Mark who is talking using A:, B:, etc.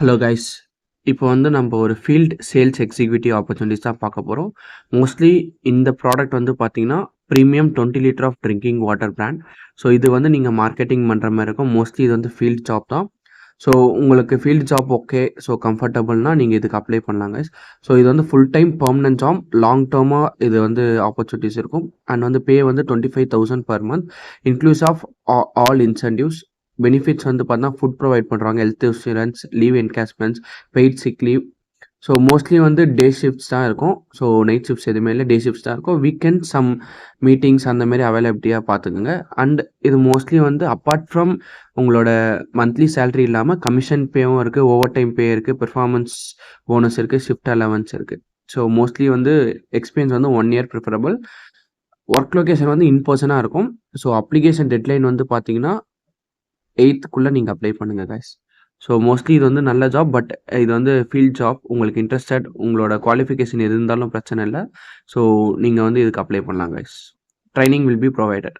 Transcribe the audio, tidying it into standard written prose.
A: Hello guys. இப்போ வந்து நம்ம ஒரு ஃபீல்ட் சேல்ஸ் எக்ஸிக்யூட்டிவ் ஆப்பர்ச்சுனிட்டிஸ் தான் பார்க்க போகிறோம். மோஸ்ட்லி இந்த ப்ராடக்ட் வந்து பார்த்தீங்கன்னா premium 20 litre of drinking water brand. So இது வந்து நீங்கள் மார்க்கெட்டிங் பண்ணுற மாதிரி இருக்கும். மோஸ்ட்லி இது வந்து ஃபீல்ட் ஜாப் தான். ஸோ உங்களுக்கு ஃபீல்ட் ஜாப் ஓகே, ஸோ கம்ஃபர்டபுள்னா நீங்கள் இதுக்கு அப்ளை பண்ணலாம் கைஸ். ஸோ இது வந்து full time permanent job, long டேர்மாக இது வந்து ஆப்பர்ச்சுனிட்டிஸ் இருக்கும். அண்ட் வந்து பே வந்து 25,000 per month includes of all incentives. Benefits வந்து பார்த்தீங்கன்னா ஃபுட் ப்ரொவைட் பண்ணுறாங்க, health insurance, leave encashments, paid sick leave. So mostly வந்து டே ஷிஃப்ட்ஸ் தான் இருக்கும். ஸோ நைட் ஷிஃப்ட்ஸ் எதுவுமே இல்லை, டே ஷிஃப்ட்ஸ் தான் இருக்கும். வீக்கெண்ட் சம் மீட்டிங்ஸ் அந்த மாதிரி அவைலபிலிட்டியாக பார்த்துக்குங்க. அண்ட் இது மோஸ்ட்லி வந்து அப்பார்ட் ஃப்ரம் உங்களோட மந்த்லி சேலரி இல்லாமல் கமிஷன் பேவும் இருக்குது, ஓவர் டைம் பே இருக்குது, பெர்ஃபார்மன்ஸ் போனஸ் இருக்குது, ஷிஃப்ட் அலவன்ஸ் இருக்குது. ஸோ மோஸ்ட்லி வந்து எக்ஸ்பீரியன்ஸ் வந்து 1 இயர் ப்ரிஃபரபிள். ஒர்க் லொக்கேஷன் வந்து இன் பர்சனாக இருக்கும். ஸோ அப்ளிகேஷன் டெட்லைன் வந்து பார்த்தீங்கன்னா 8th நீங்கள் அப்ளை பண்ணுங்கள் கைஸ். ஸோ மோஸ்ட்லி இது வந்து நல்ல ஜாப், பட் இது வந்து ஃபீல்ட் ஜாப். உங்களுக்கு இன்ட்ரெஸ்டட், உங்களோட குவாலிஃபிகேஷன் எது இருந்தாலும் பிரச்சனை இல்லை. ஸோ நீங்கள் வந்து இதுக்கு அப்ளை பண்ணலாம் guys. Training will be provided.